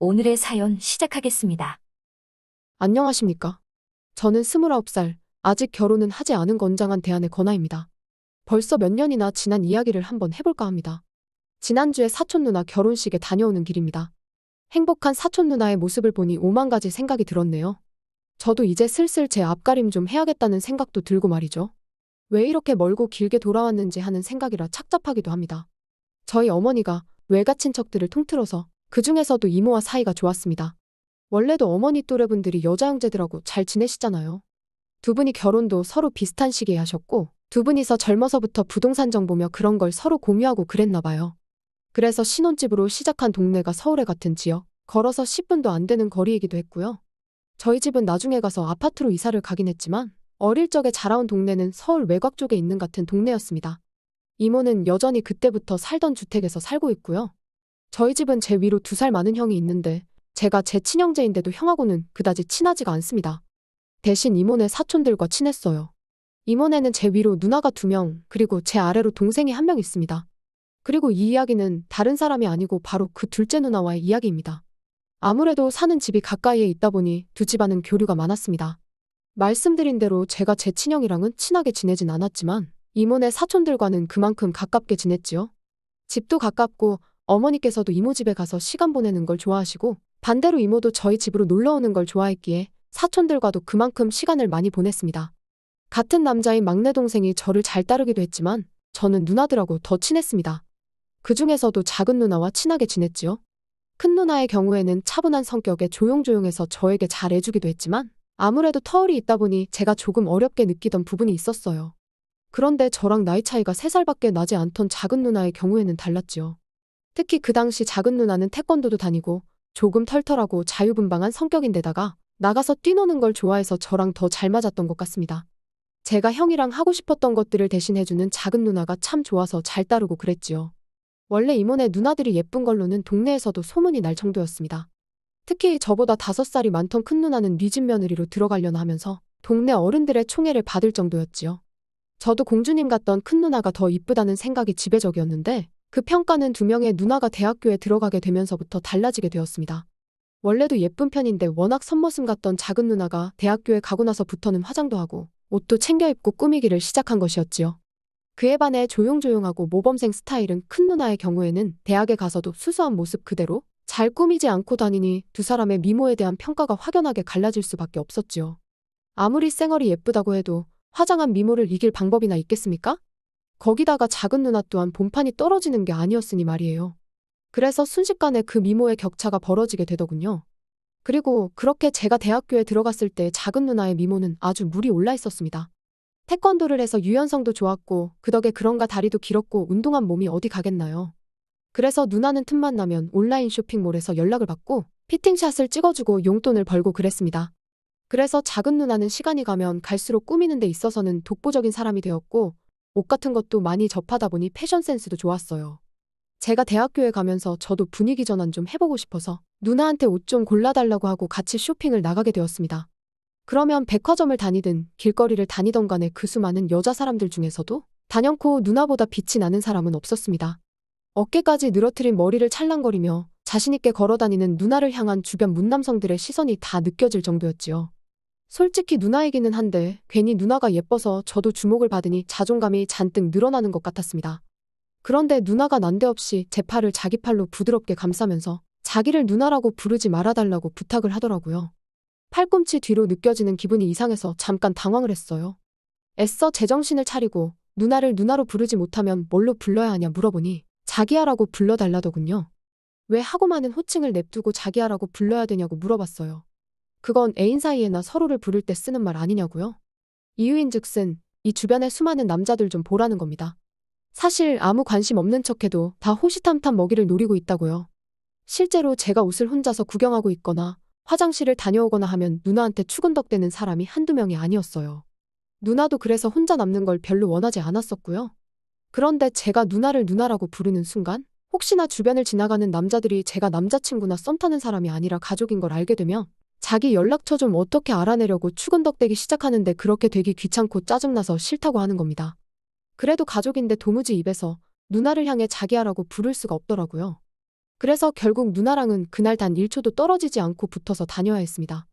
오늘의 사연 시작하겠습니다. 안녕하십니까. 저는 29살, 아직 결혼은 하지 않은 건장한 대안의 건아입니다. 벌써 몇 년이나 지난 이야기를 한번 해볼까 합니다. 지난주에 사촌 누나 결혼식에 다녀오는 길입니다. 행복한 사촌 누나의 모습을 보니 오만 가지 생각이 들었네요. 저도 이제 슬슬 제 앞가림 좀 해야겠다는 생각도 들고 말이죠. 왜 이렇게 멀고 길게 돌아왔는지 하는 생각이라 착잡하기도 합니다. 저희 어머니가 외가 친척들을 통틀어서 그 중에서도 이모와 사이가 좋았습니다. 원래도 어머니 또래분들이 여자 형제들하고 잘 지내시잖아요. 두 분이 결혼도 서로 비슷한 시기에 하셨고 두 분이서 젊어서부터 부동산 정보며 그런 걸 서로 공유하고 그랬나 봐요. 그래서 신혼집으로 시작한 동네가 서울에 같은 지역, 걸어서 10분도 안 되는 거리이기도 했고요. 저희 집은 나중에 가서 아파트로 이사를 가긴 했지만 어릴 적에 자라온 동네는 서울 외곽 쪽에 있는 같은 동네였습니다. 이모는 여전히 그때부터 살던 주택에서 살고 있고요. 저희 집은 제 위로 2살 많은 형이 있는데 제가 제 친형제인데도 형하고는 그다지 친하지가 않습니다. 대신 이모네 사촌들과 친했어요. 이모네는 제 위로 누나가 2명, 그리고 제 아래로 동생이 1명 있습니다. 그리고 이 이야기는 다른 사람이 아니고 바로 그 둘째 누나와의 이야기입니다. 아무래도 사는 집이 가까이에 있다 보니 두 집안은 교류가 많았습니다. 말씀드린 대로 제가 제 친형이랑은 친하게 지내진 않았지만 이모네 사촌들과는 그만큼 가깝게 지냈지요. 집도 가깝고 어머니께서도 이모 집에 가서 시간 보내는 걸 좋아하시고 반대로 이모도 저희 집으로 놀러 오는 걸 좋아했기에 사촌들과도 그만큼 시간을 많이 보냈습니다. 같은 남자인 막내 동생이 저를 잘 따르기도 했지만 저는 누나들하고 더 친했습니다. 그 중에서도 작은 누나와 친하게 지냈지요. 큰 누나의 경우에는 차분한 성격에 조용조용해서 저에게 잘 해주기도 했지만 아무래도 터울이 있다 보니 제가 조금 어렵게 느끼던 부분이 있었어요. 그런데 저랑 나이 차이가 3살밖에 나지 않던 작은 누나의 경우에는 달랐지요. 특히 그 당시 작은 누나는 태권도도 다니고 조금 털털하고 자유분방한 성격인데다가 나가서 뛰노는 걸 좋아해서 저랑 더 잘 맞았던 것 같습니다. 제가 형이랑 하고 싶었던 것들을 대신 해주는 작은 누나가 참 좋아서 잘 따르고 그랬지요. 원래 이모네 누나들이 예쁜 걸로는 동네에서도 소문이 날 정도였습니다. 특히 저보다 5살이 많던 큰 누나는 뉘집 며느리로 들어가려나 하면서 동네 어른들의 총애를 받을 정도였지요. 저도 공주님 같던 큰 누나가 더 이쁘다는 생각이 지배적이었는데 그 평가는 2명의 누나가 대학교에 들어가게 되면서부터 달라지게 되었습니다. 원래도 예쁜 편인데 워낙 선머슴 같던 작은 누나가 대학교에 가고 나서부터는 화장도 하고 옷도 챙겨 입고 꾸미기를 시작한 것이었지요. 그에 반해 조용조용하고 모범생 스타일은 큰 누나의 경우에는 대학에 가서도 수수한 모습 그대로 잘 꾸미지 않고 다니니 두 사람의 미모에 대한 평가가 확연하게 갈라질 수밖에 없었지요. 아무리 쌩얼이 예쁘다고 해도 화장한 미모를 이길 방법이나 있겠습니까? 거기다가 작은 누나 또한 본판이 떨어지는 게 아니었으니 말이에요. 그래서 순식간에 그 미모의 격차가 벌어지게 되더군요. 그리고 그렇게 제가 대학교에 들어갔을 때 작은 누나의 미모는 아주 물이 올라 있었습니다. 태권도를 해서 유연성도 좋았고 그 덕에 그런가 다리도 길었고 운동한 몸이 어디 가겠나요. 그래서 누나는 틈만 나면 온라인 쇼핑몰에서 연락을 받고 피팅샷을 찍어주고 용돈을 벌고 그랬습니다. 그래서 작은 누나는 시간이 가면 갈수록 꾸미는 데 있어서는 독보적인 사람이 되었고 옷 같은 것도 많이 접하다 보니 패션 센스도 좋았어요. 제가 대학교에 가면서 저도 분위기 전환 좀 해보고 싶어서 누나한테 옷 좀 골라달라고 하고 같이 쇼핑을 나가게 되었습니다. 그러면 백화점을 다니든 길거리를 다니던 간에 그 수많은 여자 사람들 중에서도 단연코 누나보다 빛이 나는 사람은 없었습니다. 어깨까지 늘어뜨린 머리를 찰랑거리며 자신있게 걸어다니는 누나를 향한 주변 문남성들의 시선이 다 느껴질 정도였지요. 솔직히 누나이기는 한데 괜히 누나가 예뻐서 저도 주목을 받으니 자존감이 잔뜩 늘어나는 것 같았습니다. 그런데 누나가 난데없이 제 팔을 자기 팔로 부드럽게 감싸면서 자기를 누나라고 부르지 말아달라고 부탁을 하더라고요. 팔꿈치 뒤로 느껴지는 기분이 이상해서 잠깐 당황을 했어요. 애써 제정신을 차리고 누나를 누나로 부르지 못하면 뭘로 불러야 하냐 물어보니 자기야라고 불러달라더군요. 왜 하고 많은 호칭을 냅두고 자기야라고 불러야 되냐고 물어봤어요. 그건 애인 사이에나 서로를 부를 때 쓰는 말 아니냐고요? 이유인즉슨 이 주변의 수많은 남자들 좀 보라는 겁니다. 사실 아무 관심 없는 척해도 다 호시탐탐 먹이를 노리고 있다고요. 실제로 제가 옷을 혼자서 구경하고 있거나 화장실을 다녀오거나 하면 누나한테 추근덕대는 사람이 한두 명이 아니었어요. 누나도 그래서 혼자 남는 걸 별로 원하지 않았었고요. 그런데 제가 누나를 누나라고 부르는 순간 혹시나 주변을 지나가는 남자들이 제가 남자친구나 썸 타는 사람이 아니라 가족인 걸 알게 되면 자기 연락처 좀 어떻게 알아내려고 추근덕대기 시작하는데 그렇게 되기 귀찮고 짜증나서 싫다고 하는 겁니다. 그래도 가족인데 도무지 입에서 누나를 향해 자기야라고 부를 수가 없더라고요. 그래서 결국 누나랑은 그날 단 1초도 떨어지지 않고 붙어서 다녀야 했습니다.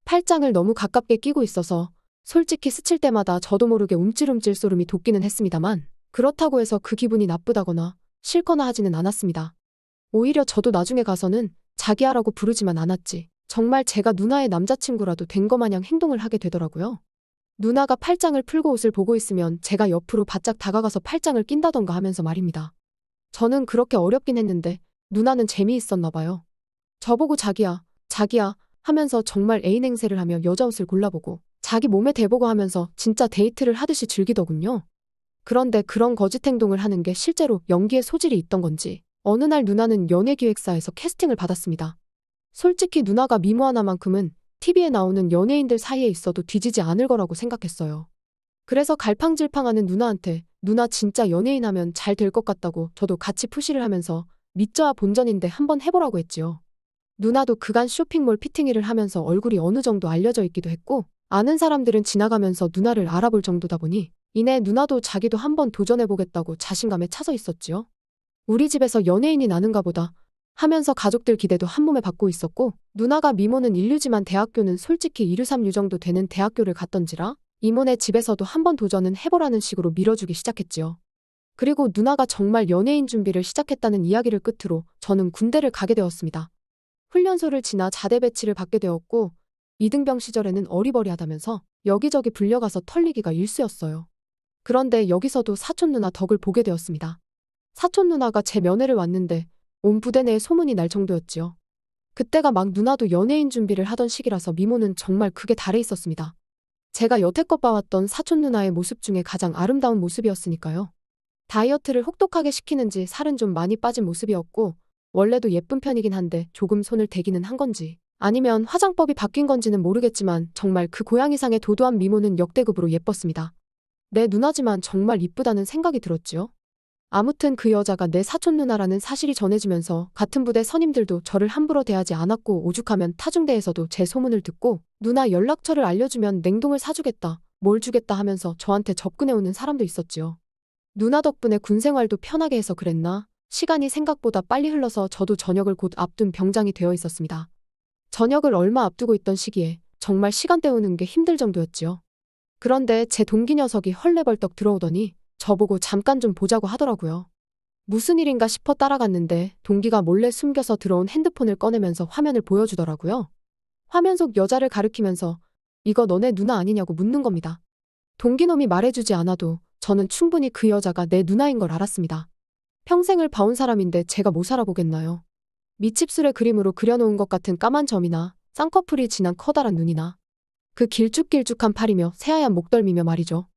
팔짱을 너무 가깝게 끼고 있어서 솔직히 스칠 때마다 저도 모르게 움찔움찔 소름이 돋기는 했습니다만 그렇다고 해서 그 기분이 나쁘다거나 싫거나 하지는 않았습니다. 오히려 저도 나중에 가서는 자기야라고 부르지만 않았지. 정말 제가 누나의 남자친구라도 된 거 마냥 행동을 하게 되더라고요. 누나가 팔짱을 풀고 옷을 보고 있으면 제가 옆으로 바짝 다가가서 팔짱을 낀다던가 하면서 말입니다. 저는 그렇게 어렵긴 했는데 누나는 재미있었나 봐요. 저보고 자기야, 자기야 하면서 정말 애인 행세를 하며 여자 옷을 골라보고 자기 몸에 대보고 하면서 진짜 데이트를 하듯이 즐기더군요. 그런데 그런 거짓 행동을 하는 게 실제로 연기에 소질이 있던 건지 어느 날 누나는 연예기획사에서 캐스팅을 받았습니다. 솔직히 누나가 미모 하나만큼은 TV에 나오는 연예인들 사이에 있어도 뒤지지 않을 거라고 생각했어요. 그래서 갈팡질팡하는 누나한테 누나 진짜 연예인 하면 잘 될 것 같다고 저도 같이 푸시를 하면서 믿져야 본전인데 한번 해보라고 했지요. 누나도 그간 쇼핑몰 피팅일을 하면서 얼굴이 어느 정도 알려져 있기도 했고 아는 사람들은 지나가면서 누나를 알아볼 정도다 보니 이내 누나도 자기도 한번 도전해보겠다고 자신감에 차서 있었지요. 우리 집에서 연예인이 나는가 보다 하면서 가족들 기대도 한몸에 받고 있었고 누나가 미모는 인류지만 대학교는 솔직히 2류 3류 정도 되는 대학교를 갔던지라 이모네 집에서도 한번 도전은 해보라는 식으로 밀어주기 시작했지요. 그리고 누나가 정말 연예인 준비를 시작했다는 이야기를 끝으로 저는 군대를 가게 되었습니다. 훈련소를 지나 자대 배치를 받게 되었고 이등병 시절에는 어리버리하다면서 여기저기 불려가서 털리기가 일쑤였어요. 그런데 여기서도 사촌 누나 덕을 보게 되었습니다. 사촌 누나가 제 면회를 왔는데 온 부대 내에 소문이 날 정도였지요. 그때가 막 누나도 연예인 준비를 하던 시기라서 미모는 정말 극에 달해 있었습니다. 제가 여태껏 봐왔던 사촌 누나의 모습 중에 가장 아름다운 모습이었으니까요. 다이어트를 혹독하게 시키는지 살은 좀 많이 빠진 모습이었고 원래도 예쁜 편이긴 한데 조금 손을 대기는 한 건지 아니면 화장법이 바뀐 건지는 모르겠지만 정말 그 고양 이상의 도도한 미모는 역대급으로 예뻤습니다. 내 누나지만 정말 이쁘다는 생각이 들었지요. 아무튼 그 여자가 내 사촌 누나라는 사실이 전해지면서 같은 부대 선임들도 저를 함부로 대하지 않았고 오죽하면 타중대에서도 제 소문을 듣고 누나 연락처를 알려주면 냉동을 사주겠다, 뭘 주겠다 하면서 저한테 접근해오는 사람도 있었지요. 누나 덕분에 군 생활도 편하게 해서 그랬나? 시간이 생각보다 빨리 흘러서 저도 전역을 곧 앞둔 병장이 되어 있었습니다. 전역을 얼마 앞두고 있던 시기에 정말 시간 때우는 게 힘들 정도였지요. 그런데 제 동기 녀석이 헐레벌떡 들어오더니 저보고 잠깐 좀 보자고 하더라고요. 무슨 일인가 싶어 따라갔는데 동기가 몰래 숨겨서 들어온 핸드폰을 꺼내면서 화면을 보여주더라고요. 화면 속 여자를 가리키면서 이거 너네 누나 아니냐고 묻는 겁니다. 동기놈이 말해주지 않아도 저는 충분히 그 여자가 내 누나인 걸 알았습니다. 평생을 봐온 사람인데 제가 못 살아보겠나요. 밑집술의 그림으로 그려놓은 것 같은 까만 점이나 쌍꺼풀이 진한 커다란 눈이나 그 길쭉길쭉한 팔이며 새하얀 목덜미며 말이죠.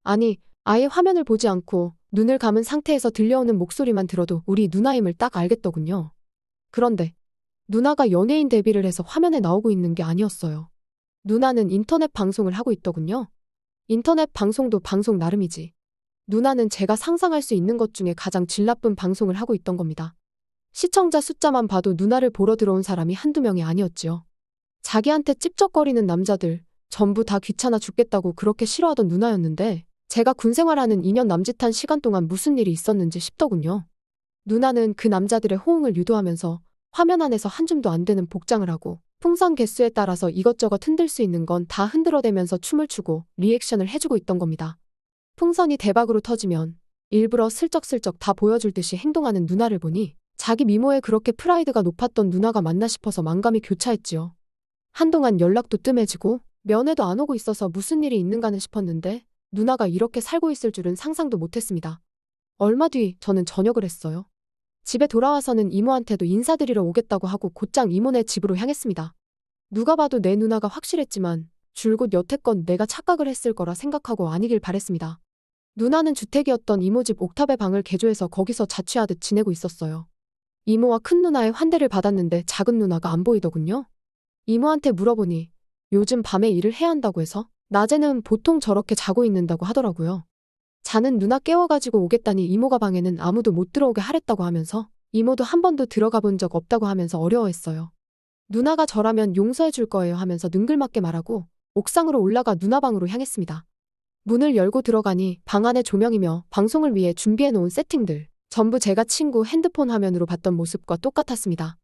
아니 아예 화면을 보지 않고 눈을 감은 상태에서 들려오는 목소리만 들어도 우리 누나임을 딱 알겠더군요. 그런데 누나가 연예인 데뷔를 해서 화면에 나오고 있는 게 아니었어요. 누나는 인터넷 방송을 하고 있더군요. 인터넷 방송도 방송 나름이지. 누나는 제가 상상할 수 있는 것 중에 가장 질 나쁜 방송을 하고 있던 겁니다. 시청자 숫자만 봐도 누나를 보러 들어온 사람이 한두 명이 아니었지요. 자기한테 찝쩍거리는 남자들 전부 다 귀찮아 죽겠다고 그렇게 싫어하던 누나였는데 제가 군 생활하는 2년 남짓한 시간 동안 무슨 일이 있었는지 싶더군요. 누나는 그 남자들의 호응을 유도하면서 화면 안에서 한 줌도 안 되는 복장을 하고 풍선 개수에 따라서 이것저것 흔들 수 있는 건 다 흔들어대면서 춤을 추고 리액션을 해주고 있던 겁니다. 풍선이 대박으로 터지면 일부러 슬쩍슬쩍 다 보여줄 듯이 행동하는 누나를 보니 자기 미모에 그렇게 프라이드가 높았던 누나가 맞나 싶어서 만감이 교차했지요. 한동안 연락도 뜸해지고 면회도 안 오고 있어서 무슨 일이 있는가는 싶었는데 누나가 이렇게 살고 있을 줄은 상상도 못했습니다. 얼마 뒤 저는 전역을 했어요. 집에 돌아와서는 이모한테도 인사드리러 오겠다고 하고 곧장 이모네 집으로 향했습니다. 누가 봐도 내 누나가 확실했지만 줄곧 여태껏 내가 착각을 했을 거라 생각하고 아니길 바랬습니다. 누나는 주택이었던 이모 집 옥탑의 방을 개조해서 거기서 자취하듯 지내고 있었어요. 이모와 큰 누나의 환대를 받았는데 작은 누나가 안 보이더군요. 이모한테 물어보니 요즘 밤에 일을 해야 한다고 해서 낮에는 보통 저렇게 자고 있는다고 하더라고요. 자는 누나 깨워가지고 오겠다니 이모가 방에는 아무도 못 들어오게 하랬다고 하면서 이모도 한 번도 들어가 본 적 없다고 하면서 어려워했어요. 누나가 저라면 용서해 줄 거예요 하면서 능글맞게 말하고 옥상으로 올라가 누나 방으로 향했습니다. 문을 열고 들어가니 방 안의 조명이며 방송을 위해 준비해 놓은 세팅들, 전부 제가 친구 핸드폰 화면으로 봤던 모습과 똑같았습니다.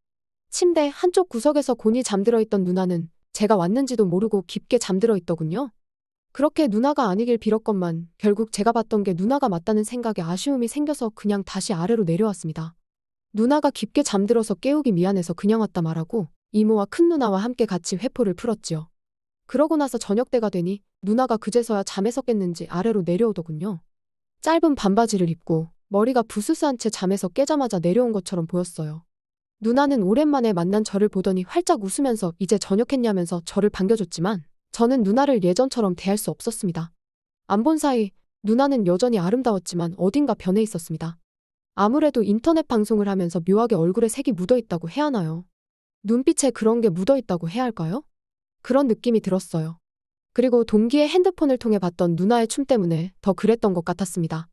침대 한쪽 구석에서 곤히 잠들어 있던 누나는 제가 왔는지도 모르고 깊게 잠들어 있더군요. 그렇게 누나가 아니길 빌었건만 결국 제가 봤던 게 누나가 맞다는 생각에 아쉬움이 생겨서 그냥 다시 아래로 내려왔습니다. 누나가 깊게 잠들어서 깨우기 미안해서 그냥 왔다 말하고 이모와 큰누나와 함께 같이 회포를 풀었지요. 그러고 나서 저녁 때가 되니 누나가 그제서야 잠에서 깼는지 아래로 내려오더군요. 짧은 반바지를 입고 머리가 부스스한 채 잠에서 깨자마자 내려온 것처럼 보였어요. 누나는 오랜만에 만난 저를 보더니 활짝 웃으면서 이제 저녁했냐면서 저를 반겨줬지만 저는 누나를 예전처럼 대할 수 없었습니다. 안 본 사이 누나는 여전히 아름다웠지만 어딘가 변해 있었습니다. 아무래도 인터넷 방송을 하면서 묘하게 얼굴에 색이 묻어있다고 해야 하나요? 눈빛에 그런 게 묻어있다고 해야 할까요? 그런 느낌이 들었어요. 그리고 동기의 핸드폰을 통해 봤던 누나의 춤 때문에 더 그랬던 것 같았습니다.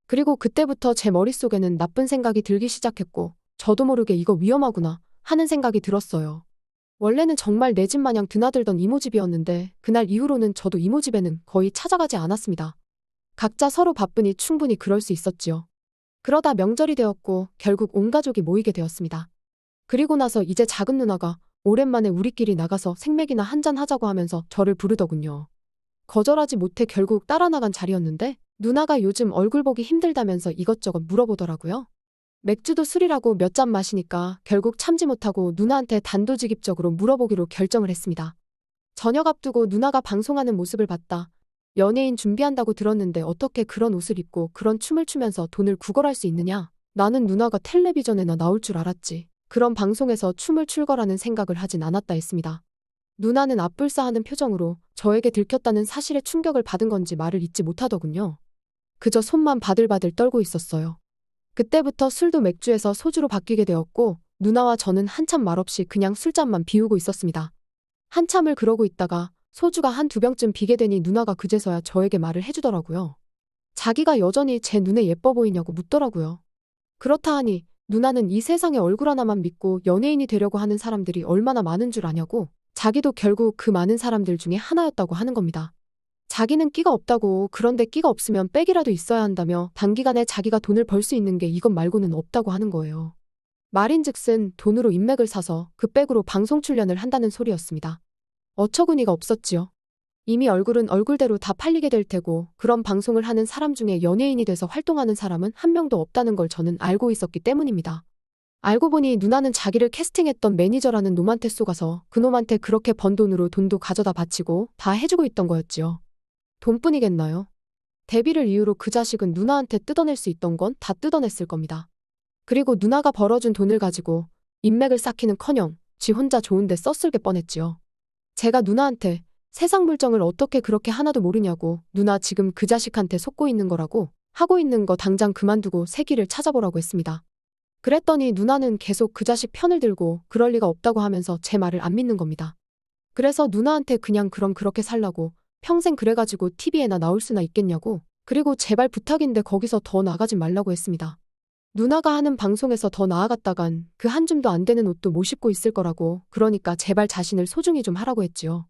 그리고 그때부터 제 머릿속에는 나쁜 생각이 들기 시작했고 저도 모르게 이거 위험하구나 하는 생각이 들었어요. 원래는 정말 내 집 마냥 드나들던 이모 집이었는데 그날 이후로는 저도 이모 집에는 거의 찾아가지 않았습니다. 각자 서로 바쁘니 충분히 그럴 수 있었지요. 그러다 명절이 되었고 결국 온 가족이 모이게 되었습니다. 그리고 나서 이제 작은 누나가 오랜만에 우리끼리 나가서 생맥이나 한잔 하자고 하면서 저를 부르더군요. 거절하지 못해 결국 따라 나간 자리였는데 누나가 요즘 얼굴 보기 힘들다면서 이것저것 물어보더라고요. 맥주도 술이라고 몇 잔 마시니까 결국 참지 못하고 누나한테 단도직입적으로 물어보기로 결정을 했습니다. 저녁 앞두고 누나가 방송하는 모습을 봤다. 연예인 준비한다고 들었는데 어떻게 그런 옷을 입고 그런 춤을 추면서 돈을 구걸할 수 있느냐? 나는 누나가 텔레비전에나 나올 줄 알았지. 그런 방송에서 춤을 출 거라는 생각을 하진 않았다 했습니다. 누나는 앞불싸하는 표정으로 저에게 들켰다는 사실에 충격을 받은 건지 말을 잇지 못하더군요. 그저 손만 바들바들 떨고 있었어요. 그때부터 술도 맥주에서 소주로 바뀌게 되었고 누나와 저는 한참 말없이 그냥 술잔만 비우고 있었습니다. 한참을 그러고 있다가 소주가 한두 병쯤 비게 되니 누나가 그제서야 저에게 말을 해주더라고요. 자기가 여전히 제 눈에 예뻐 보이냐고 묻더라고요. 그렇다 하니 누나는 이 세상에 얼굴 하나만 믿고 연예인이 되려고 하는 사람들이 얼마나 많은 줄 아냐고 자기도 결국 그 많은 사람들 중에 하나였다고 하는 겁니다. 자기는 끼가 없다고 그런데 끼가 없으면 빽이라도 있어야 한다며 단기간에 자기가 돈을 벌 수 있는 게 이것 말고는 없다고 하는 거예요. 말인즉슨 돈으로 인맥을 사서 그 빽으로 방송 출연을 한다는 소리였습니다. 어처구니가 없었지요. 이미 얼굴은 얼굴대로 다 팔리게 될 테고 그런 방송을 하는 사람 중에 연예인이 돼서 활동하는 사람은 한 명도 없다는 걸 저는 알고 있었기 때문입니다. 알고 보니 누나는 자기를 캐스팅했던 매니저라는 놈한테 쏘가서 그놈한테 그렇게 번 돈으로 돈도 가져다 바치고 다 해주고 있던 거였지요. 돈뿐이겠나요? 데뷔를 이유로 그 자식은 누나한테 뜯어낼 수 있던 건 다 뜯어냈을 겁니다. 그리고 누나가 벌어준 돈을 가지고 인맥을 쌓기는커녕 지 혼자 좋은데 썼을 게 뻔했지요. 제가 누나한테 세상 물정을 어떻게 그렇게 하나도 모르냐고 누나 지금 그 자식한테 속고 있는 거라고 하고 있는 거 당장 그만두고 새 길을 찾아보라고 했습니다. 그랬더니 누나는 계속 그 자식 편을 들고 그럴 리가 없다고 하면서 제 말을 안 믿는 겁니다. 그래서 누나한테 그냥 그럼 그렇게 살라고 평생 그래가지고 TV에나 나올 수나 있겠냐고 그리고 제발 부탁인데 거기서 더 나가지 말라고 했습니다. 누나가 하는 방송에서 더 나아갔다간 그 한 줌도 안 되는 옷도 못 입고 있을 거라고 그러니까 제발 자신을 소중히 좀 하라고 했지요.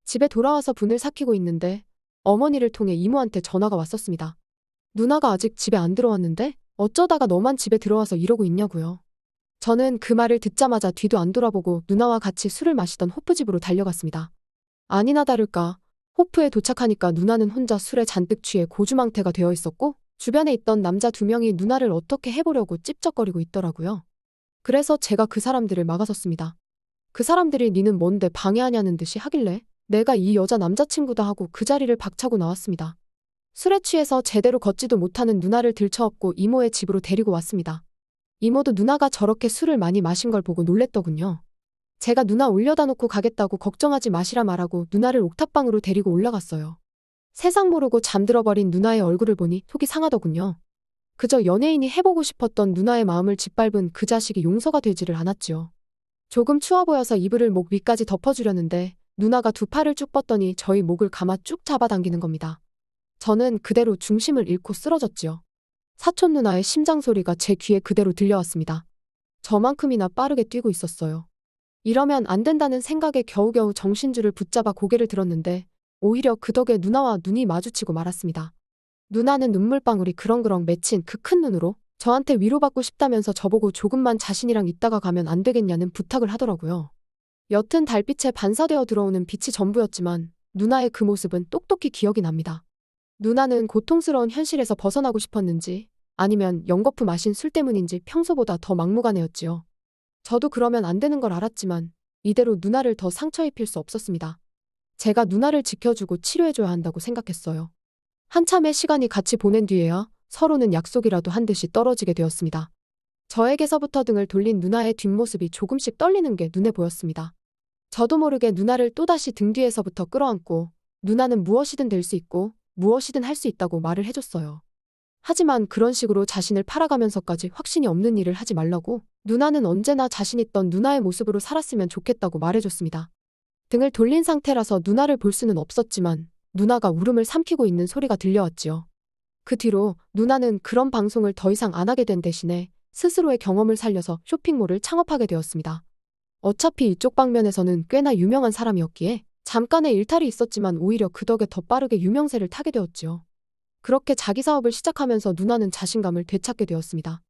집에 돌아와서 분을 삭히고 있는데 어머니를 통해 이모한테 전화가 왔었습니다. 누나가 아직 집에 안 들어왔는데 어쩌다가 너만 집에 들어와서 이러고 있냐고요. 저는 그 말을 듣자마자 뒤도 안 돌아보고 누나와 같이 술을 마시던 호프 집으로 달려갔습니다. 아니나 다를까 호프에 도착하니까 누나는 혼자 술에 잔뜩 취해 고주망태가 되어 있었고 주변에 있던 남자 2명이 누나를 어떻게 해보려고 찝쩍거리고 있더라고요. 그래서 제가 그 사람들을 막아섰습니다. 그 사람들이 니는 뭔데 방해하냐는 듯이 하길래 내가 이 여자 남자친구다 하고 그 자리를 박차고 나왔습니다. 술에 취해서 제대로 걷지도 못하는 누나를 들쳐업고 이모의 집으로 데리고 왔습니다. 이모도 누나가 저렇게 술을 많이 마신 걸 보고 놀랬더군요. 제가 누나 올려다 놓고 가겠다고 걱정하지 마시라 말하고 누나를 옥탑방으로 데리고 올라갔어요. 세상 모르고 잠들어버린 누나의 얼굴을 보니 속이 상하더군요. 그저 연예인이 해보고 싶었던 누나의 마음을 짓밟은 그 자식이 용서가 되지를 않았지요. 조금 추워 보여서 이불을 목 위까지 덮어주려는데 누나가 2팔을 쭉 뻗더니 저희 목을 감아 쭉 잡아당기는 겁니다. 저는 그대로 중심을 잃고 쓰러졌지요. 사촌 누나의 심장 소리가 제 귀에 그대로 들려왔습니다. 저만큼이나 빠르게 뛰고 있었어요. 이러면 안 된다는 생각에 겨우겨우 정신줄을 붙잡아 고개를 들었는데 오히려 그 덕에 누나와 눈이 마주치고 말았습니다. 누나는 눈물방울이 그렁그렁 맺힌 그 큰 눈으로 저한테 위로받고 싶다면서 저보고 조금만 자신이랑 있다가 가면 안 되겠냐는 부탁을 하더라고요. 옅은 달빛에 반사되어 들어오는 빛이 전부였지만 누나의 그 모습은 똑똑히 기억이 납니다. 누나는 고통스러운 현실에서 벗어나고 싶었는지 아니면 연거푸 마신 술 때문인지 평소보다 더 막무가내였지요. 저도 그러면 안 되는 걸 알았지만 이대로 누나를 더 상처 입힐 수 없었습니다. 제가 누나를 지켜주고 치료해줘야 한다고 생각했어요. 한참의 시간이 같이 보낸 뒤에야 서로는 약속이라도 한 듯이 떨어지게 되었습니다. 저에게서부터 등을 돌린 누나의 뒷모습이 조금씩 떨리는 게 눈에 보였습니다. 저도 모르게 누나를 또다시 등 뒤에서부터 끌어안고 누나는 무엇이든 될 수 있고 무엇이든 할 수 있다고 말을 해줬어요. 하지만 그런 식으로 자신을 팔아가면서까지 확신이 없는 일을 하지 말라고 누나는 언제나 자신 있던 누나의 모습으로 살았으면 좋겠다고 말해줬습니다. 등을 돌린 상태라서 누나를 볼 수는 없었지만 누나가 울음을 삼키고 있는 소리가 들려왔지요. 그 뒤로 누나는 그런 방송을 더 이상 안 하게 된 대신에 스스로의 경험을 살려서 쇼핑몰을 창업하게 되었습니다. 어차피 이쪽 방면에서는 꽤나 유명한 사람이었기에 잠깐의 일탈이 있었지만 오히려 그 덕에 더 빠르게 유명세를 타게 되었지요. 그렇게 자기 사업을 시작하면서 누나는 자신감을 되찾게 되었습니다.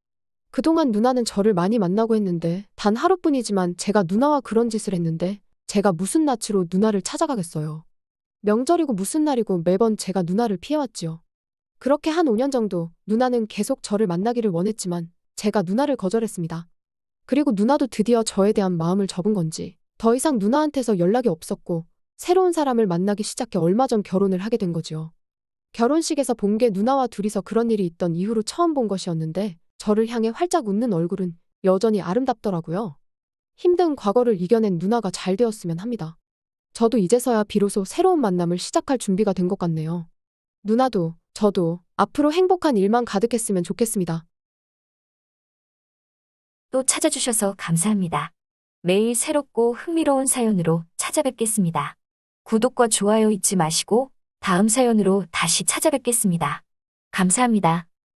그동안 누나는 저를 많이 만나고 했는데 단 하루뿐이지만 제가 누나와 그런 짓을 했는데 제가 무슨 낯으로 누나를 찾아가겠어요. 명절이고 무슨 날이고 매번 제가 누나를 피해왔지요. 그렇게 한 5년 정도 누나는 계속 저를 만나기를 원했지만 제가 누나를 거절했습니다. 그리고 누나도 드디어 저에 대한 마음을 접은 건지 더 이상 누나한테서 연락이 없었고 새로운 사람을 만나기 시작해 얼마 전 결혼을 하게 된 거지요. 결혼식에서 본 게 누나와 둘이서 그런 일이 있던 이후로 처음 본 것이었는데 저를 향해 활짝 웃는 얼굴은 여전히 아름답더라고요. 힘든 과거를 이겨낸 누나가 잘 되었으면 합니다. 저도 이제서야 비로소 새로운 만남을 시작할 준비가 된 것 같네요. 누나도 저도 앞으로 행복한 일만 가득했으면 좋겠습니다. 또 찾아주셔서 감사합니다. 매일 새롭고 흥미로운 사연으로 찾아뵙겠습니다. 구독과 좋아요 잊지 마시고 다음 사연으로 다시 찾아뵙겠습니다. 감사합니다.